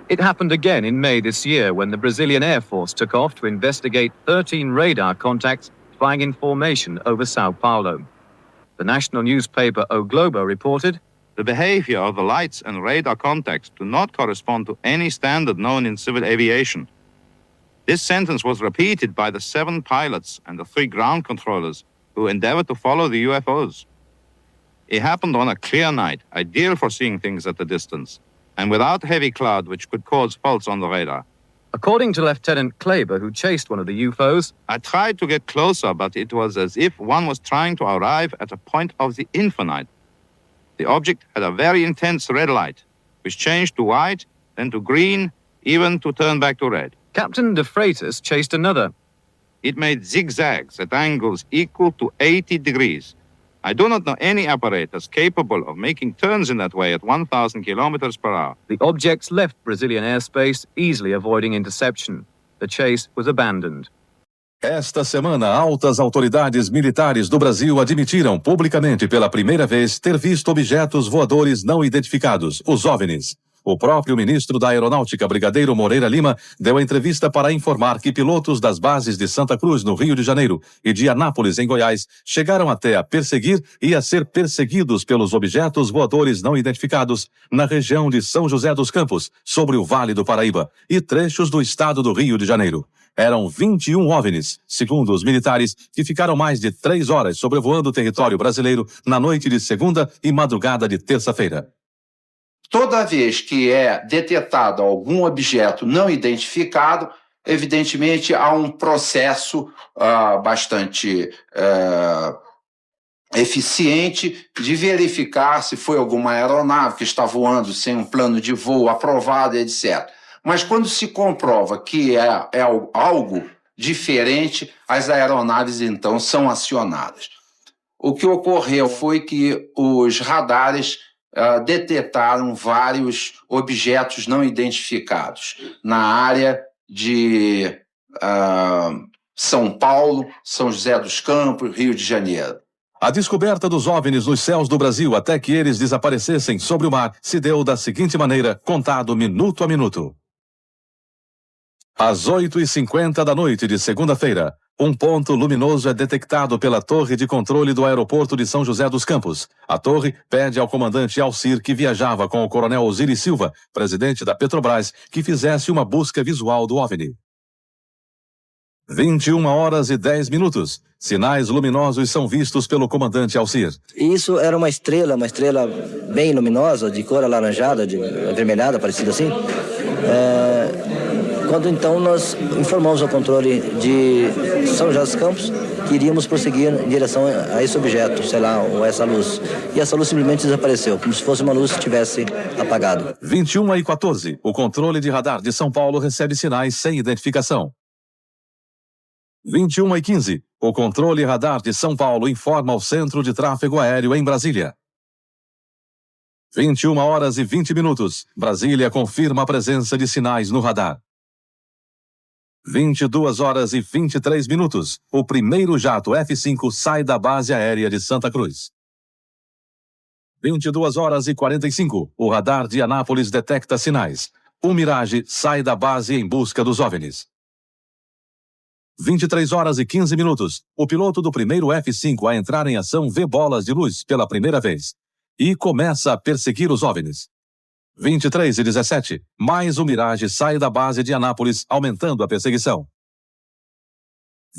It happened again in May this year when the Brazilian Air Force took off to investigate 13 radar contacts flying in formation over Sao Paulo. The national newspaper O Globo reported, "The behavior of the lights and radar contacts do not correspond to any standard known in civil aviation." This sentence was repeated by the 7 pilots and the 3 ground controllers who endeavored to follow the UFOs. It happened on a clear night, ideal for seeing things at a distance, and without heavy cloud which could cause faults on the radar. According to Lieutenant Kleber, who chased one of the UFOs, "I tried to get closer, but it was as if one was trying to arrive at a point of the infinite. The object had a very intense red light, which changed to white, then to green, even to turn back to red. Captain De Freitas chased another. It made zigzags at angles equal to 80 degrees. I do not know any apparatus capable of making turns in that way at 1,000 kilometers per hour." The objects left Brazilian airspace, easily avoiding interception. The chase was abandoned. Esta semana, altas autoridades militares do Brasil admitiram publicamente pela primeira vez ter visto objetos voadores não identificados, os OVNIs. O próprio ministro da Aeronáutica, Brigadeiro Moreira Lima, deu entrevista para informar que pilotos das bases de Santa Cruz, no Rio de Janeiro, e de Anápolis, em Goiás, chegaram até a perseguir e a ser perseguidos pelos objetos voadores não identificados na região de São José dos Campos, sobre o Vale do Paraíba, e trechos do estado do Rio de Janeiro. Eram 21 OVNIs, segundo os militares, que ficaram mais de 3 horas sobrevoando o território brasileiro na noite de segunda e madrugada de terça-feira. Toda vez que é detectado algum objeto não identificado, evidentemente há um processo bastante eficiente de verificar se foi alguma aeronave que está voando sem um plano de voo aprovado, etc. Mas quando se comprova que é algo diferente, as aeronaves então são acionadas. O que ocorreu foi que os radares detectaram vários objetos não identificados na área de São Paulo, São José dos Campos, Rio de Janeiro. A descoberta dos OVNIs nos céus do Brasil até que eles desaparecessem sobre o mar se deu da seguinte maneira, contado minuto a minuto. Às 8h50 da noite de segunda-feira, um ponto luminoso é detectado pela torre de controle do aeroporto de São José dos Campos. A torre pede ao comandante Alcir, que viajava com o coronel Osiris Silva, presidente da Petrobras, que fizesse uma busca visual do OVNI. 21h10. Sinais luminosos são vistos pelo comandante Alcir. Isso era uma estrela bem luminosa, de cor alaranjada, avermelhada, parecida assim. Quando então nós informamos ao controle de São José dos Campos que iríamos prosseguir em direção a esse objeto, sei lá, ou essa luz. E essa luz simplesmente desapareceu, como se fosse uma luz que tivesse apagado. 21h14, o controle de radar de São Paulo recebe sinais sem identificação. 21h15, o controle radar de São Paulo informa ao Centro de Tráfego Aéreo em Brasília. 21h20, Brasília confirma a presença de sinais no radar. 22h23, o primeiro jato F-5 sai da base aérea de Santa Cruz. 22h45, o radar de Anápolis detecta sinais. O Mirage sai da base em busca dos OVNIs. 23h15, o piloto do primeiro F-5 a entrar em ação vê bolas de luz pela primeira vez e começa a perseguir os OVNIs. 23h17, mais um Mirage sai da base de Anápolis, aumentando a perseguição.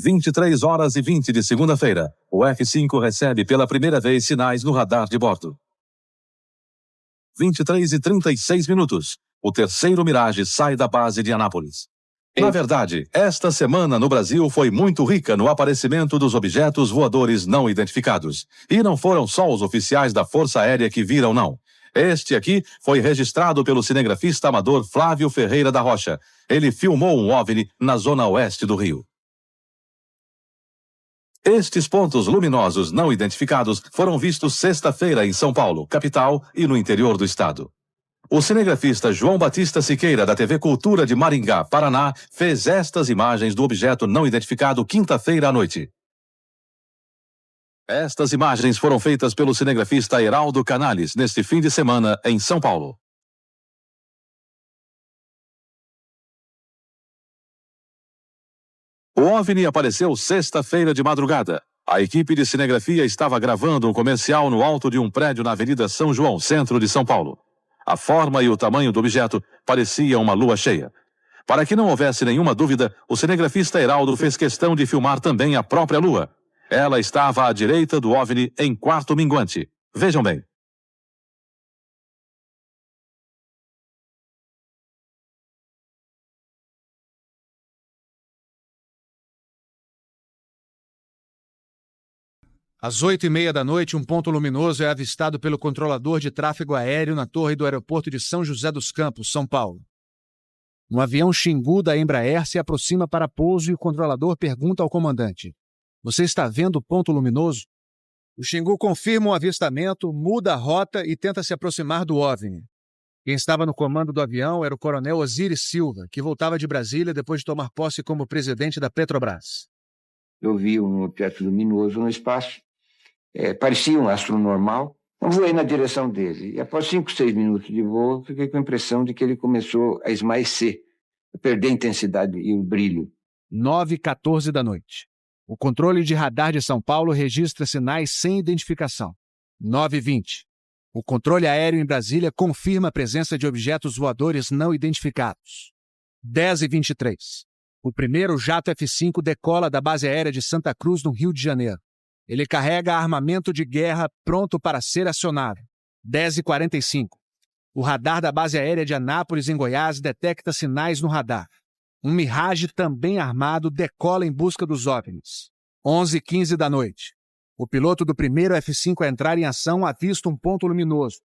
23h20 de segunda-feira, o F-5 recebe pela primeira vez sinais no radar de bordo. 23h36, o terceiro Mirage sai da base de Anápolis. Na verdade, esta semana no Brasil foi muito rica no aparecimento dos objetos voadores não identificados. E não foram só os oficiais da Força Aérea que viram, não. Este aqui foi registrado pelo cinegrafista amador Flávio Ferreira da Rocha. Ele filmou um OVNI na zona oeste do Rio. Estes pontos luminosos não identificados foram vistos sexta-feira em São Paulo, capital, e no interior do estado. O cinegrafista João Batista Siqueira, da TV Cultura de Maringá, Paraná, fez estas imagens do objeto não identificado quinta-feira à noite. Estas imagens foram feitas pelo cinegrafista Heraldo Canales neste fim de semana em São Paulo. OVNI apareceu sexta-feira de madrugada. A equipe de cinegrafia estava gravando um comercial no alto de um prédio na Avenida São João, centro de São Paulo. A forma e o tamanho do objeto pareciam uma lua cheia. Para que não houvesse nenhuma dúvida, o cinegrafista Heraldo fez questão de filmar também a própria lua. Ela estava à direita do OVNI em quarto minguante. Vejam bem. Às 8h30 da noite, um ponto luminoso é avistado pelo controlador de tráfego aéreo na torre do aeroporto de São José dos Campos, São Paulo. Um avião Xingu da Embraer se aproxima para pouso e o controlador pergunta ao comandante: "Você está vendo o ponto luminoso?" O Xingu confirma o avistamento, muda a rota e tenta se aproximar do OVNI. Quem estava no comando do avião era o coronel Osiris Silva, que voltava de Brasília depois de tomar posse como presidente da Petrobras. Eu vi um objeto luminoso no espaço, parecia um astro normal. Eu voei na direção dele e após 5, 6 minutos de voo, fiquei com a impressão de que ele começou a esmaecer, a perder a intensidade e o brilho. 9h14 da noite. O controle de radar de São Paulo registra sinais sem identificação. 9h20. O controle aéreo em Brasília confirma a presença de objetos voadores não identificados. 10h23. O primeiro jato F-5 decola da base aérea de Santa Cruz, no Rio de Janeiro. Ele carrega armamento de guerra pronto para ser acionado. 10h45. O radar da base aérea de Anápolis, em Goiás, detecta sinais no radar. Um Mirage também armado decola em busca dos OVNIs. 11h15 da noite. O piloto do primeiro F-5 a entrar em ação avista um ponto luminoso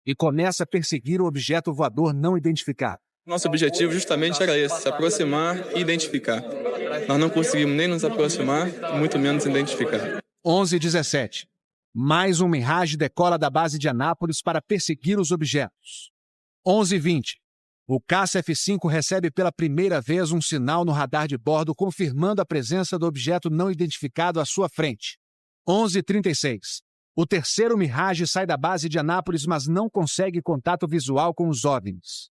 e começa a perseguir o objeto voador não identificado. Nosso objetivo justamente era esse, se aproximar e identificar. Nós não conseguimos nem nos aproximar, muito menos identificar. 11h17. Mais um Mirage decola da base de Anápolis para perseguir os objetos. 11h20. O caça F-5 recebe pela primeira vez um sinal no radar de bordo confirmando a presença do objeto não identificado à sua frente. 11h36. O terceiro Mirage sai da base de Anápolis, mas não consegue contato visual com os OVNIs.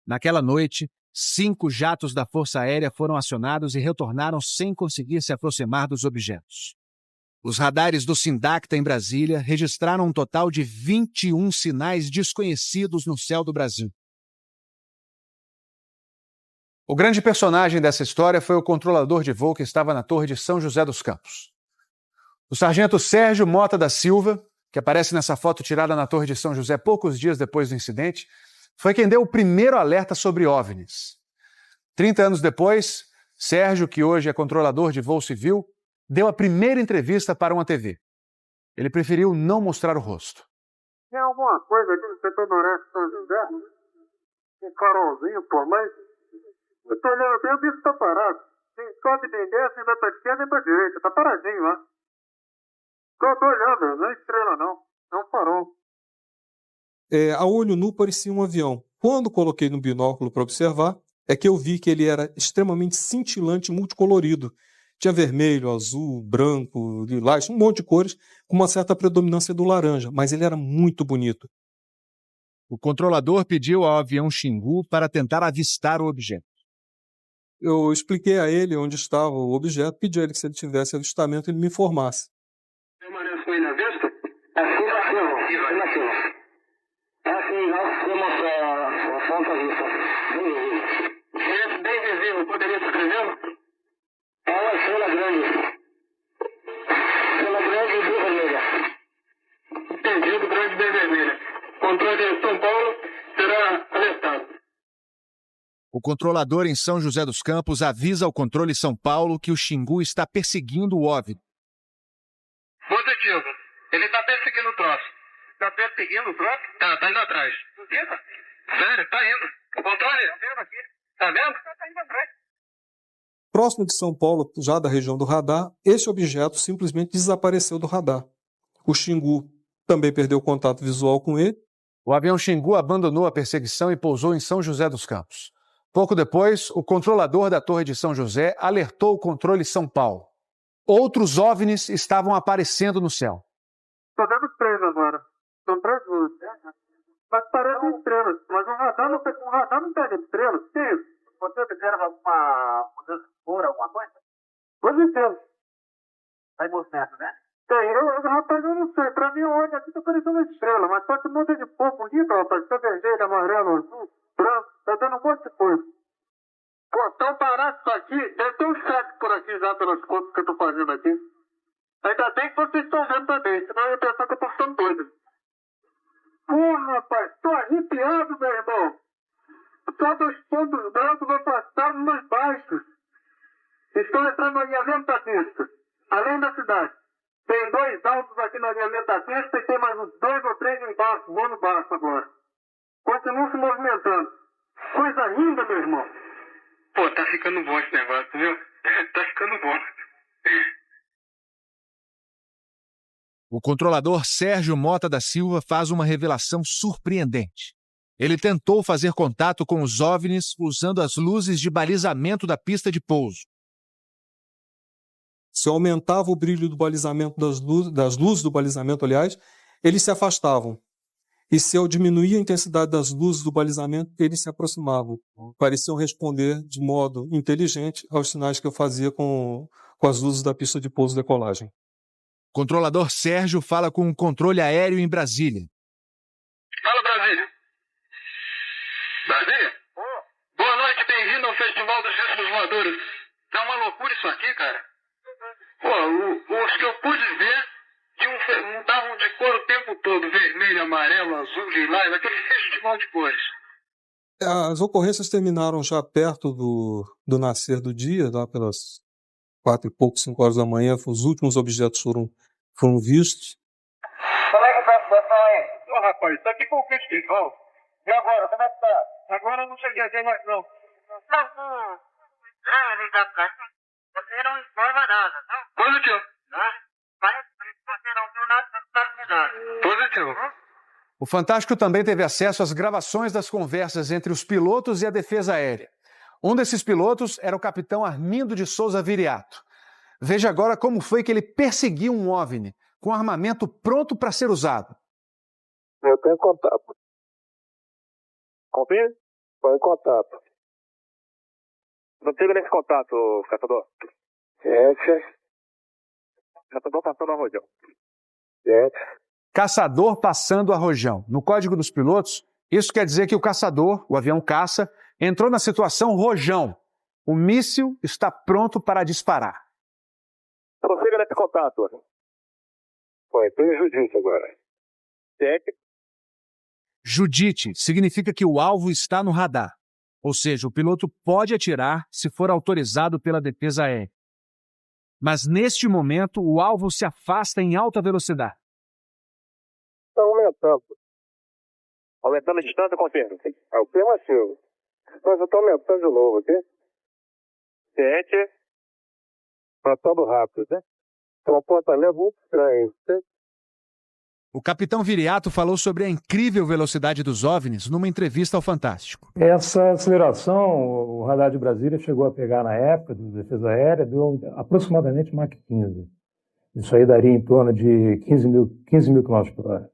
Naquela noite, 5 jatos da Força Aérea foram acionados e retornaram sem conseguir se aproximar dos objetos. Os radares do Sindacta em Brasília registraram um total de 21 sinais desconhecidos no céu do Brasil. O grande personagem dessa história foi o controlador de voo que estava na torre de São José dos Campos. O sargento Sérgio Mota da Silva, que aparece nessa foto tirada na torre de São José poucos dias depois do incidente, foi quem deu o primeiro alerta sobre OVNIs. 30 anos depois, Sérgio, que hoje é controlador de voo civil, deu a primeira entrevista para uma TV. Ele preferiu não mostrar o rosto. Tem alguma coisa aqui no setor noroeste de São José? Um farolzinho, pô, mas eu tô olhando bem, o bicho tá parado. Nem sobe, nem desce, nem vai pra esquerda, nem pra direita. Tá paradinho lá. Eu tô olhando, não é estrela não. É um farol. A olho nu parecia um avião. Quando coloquei no binóculo para observar, é que eu vi que ele era extremamente cintilante e multicolorido. Tinha vermelho, azul, branco, lilás, um monte de cores, com uma certa predominância do laranja, mas ele era muito bonito. O controlador pediu ao avião Xingu para tentar avistar o objeto. Eu expliquei a ele onde estava o objeto, pedi a ele que se ele tivesse avistamento, ele me informasse. Permanece aí na vista? Assim, como a fonte vista. Bem visível, poderia descrevê-lo? É uma estrela grande. Estrela grande e bem vermelha. Entendido, grande e bem vermelha. Controle de São Paulo será alertado. O controlador em São José dos Campos avisa ao controle São Paulo que o Xingu está perseguindo o OVNI. Positivo. Ele está perseguindo o troço. Está perseguindo o troço? Tá indo atrás. Sério, tá indo. O controle? Tá vendo aqui. Tá vendo? Tá indo atrás. Próximo de São Paulo, já da região do radar, esse objeto simplesmente desapareceu do radar. O Xingu também perdeu contato visual com ele. O avião Xingu abandonou a perseguição e pousou em São José dos Campos. Pouco depois, o controlador da Torre de São José alertou o controle São Paulo. Outros OVNIs estavam aparecendo no céu. Tô dando 3 agora. São 3 luzes. Mas parecem estrelas. Mas um radar não pega estrelas. Que isso? Você observa alguma mudança de cor, alguma coisa? hipocentro, né? Tem, rapaz, eu não sei. Pra mim, o olho aqui tá parecendo uma estrela, mas só que muda de cor bonita, rapaz. Tá vermelho, amarelo, azul, branco, tá dando um monte de coisa. Pô, tão barato isso aqui. Deve ter um cheque por aqui já pelas contas que eu tô fazendo aqui. Ainda bem que vocês estão vendo também, senão eu ia pensar que eu tô ficando doido. Pô, rapaz, tô arrepiado, meu irmão. Só dos pontos brancos afastados mais baixos. Estão entrando no alinhamento da pista, além da cidade. Tem 2 altos aqui no alinhamento da pista e tem mais uns 2 ou 3 embaixo, voando baixo agora. Continuam se movimentando. Coisa linda, meu irmão. Pô, tá ficando bom esse negócio, viu? Tá ficando bom. O controlador Sérgio Mota da Silva faz uma revelação surpreendente. Ele tentou fazer contato com os OVNIs usando as luzes de balizamento da pista de pouso. Se eu aumentava o brilho do balizamento das luzes do balizamento, aliás, eles se afastavam. E se eu diminuía a intensidade das luzes do balizamento, eles se aproximavam. Pareciam responder de modo inteligente aos sinais que eu fazia com as luzes da pista de pouso e decolagem. O controlador Sérgio fala com o controle aéreo em Brasília. Fala, Brasília. Brasília? Boa noite, bem-vindo ao Festival dos Discos Voadores. Tá uma loucura isso aqui, cara. Pô, os que eu pude ver mudavam de cor o tempo todo. Vermelho, amarelo, azul, lilás, aquele festival de cores. As ocorrências terminaram já perto do nascer do dia, lá pelas 4 e pouco, 5 horas da manhã. Os últimos objetos foram vistos. Como é que tá a situação aí? Ô, rapaz, isso aqui foi um festival. E agora, como é que tá? Agora eu não cheguei a ver mais, não. Você não informa nada, não? Positivo. Parece que você não viu nada da cidade. Positivo. O Fantástico também teve acesso às gravações das conversas entre os pilotos e a defesa aérea. Um desses pilotos era o capitão Armindo de Souza Viriato. Veja agora como foi que ele perseguiu um OVNI com armamento pronto para ser usado. Eu tenho contato. Confia? Estou em contato. Não siga nesse contato, caçador. Caçador passando a rojão. Caçador passando a rojão. No código dos pilotos, isso quer dizer que o caçador, o avião caça, entrou na situação rojão. O míssil está pronto para disparar. Prossiga nesse contato. Foi, estou em Judite agora. Judite significa que o alvo está no radar. Ou seja, o piloto pode atirar se for autorizado pela defesa aérea. Mas neste momento, o alvo se afasta em alta velocidade. Está aumentando. Aumentando a distância, confirma. Afirmativo. Mas eu estou aumentando de novo, ok? 7. Passando rápido, né? É uma pontaria muito estranha. O capitão Viriato falou sobre a incrível velocidade dos OVNIs numa entrevista ao Fantástico. Essa aceleração, o radar de Brasília chegou a pegar na época da defesa aérea, deu aproximadamente Mach 15. Isso aí daria em torno de 15 mil km por hora.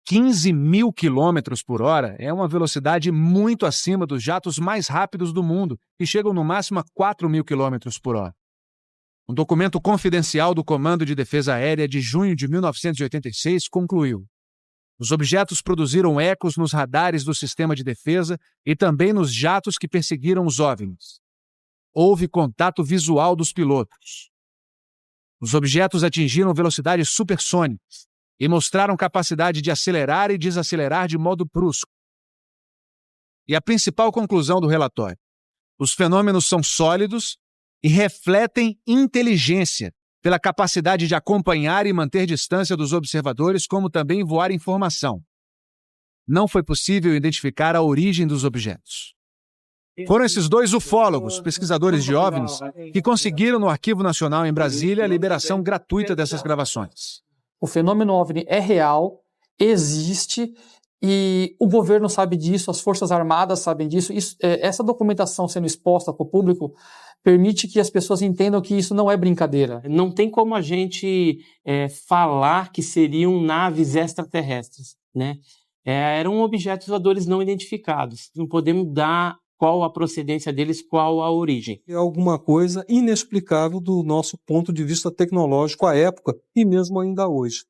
15 mil quilômetros por hora é uma velocidade muito acima dos jatos mais rápidos do mundo, que chegam no máximo a 4 mil quilômetros por hora. Um documento confidencial do Comando de Defesa Aérea de junho de 1986 concluiu: os objetos produziram ecos nos radares do sistema de defesa e também nos jatos que perseguiram os OVNIs. Houve contato visual dos pilotos. Os objetos atingiram velocidades supersônicas e mostraram capacidade de acelerar e desacelerar de modo brusco. E a principal conclusão do relatório: os fenômenos são sólidos e refletem inteligência pela capacidade de acompanhar e manter distância dos observadores, como também voar informação. Não foi possível identificar a origem dos objetos. Foram esses 2 ufólogos, pesquisadores de OVNIs, que conseguiram no Arquivo Nacional em Brasília a liberação gratuita dessas gravações. O fenômeno OVNI é real, existe, e o governo sabe disso, as Forças Armadas sabem disso. Essa documentação sendo exposta para o público permite que as pessoas entendam que isso não é brincadeira. Não tem como a gente falar que seriam naves extraterrestres, né? Eram objetos voadores não identificados. Não podemos dar qual a procedência deles, qual a origem. É alguma coisa inexplicável do nosso ponto de vista tecnológico à época e mesmo ainda hoje.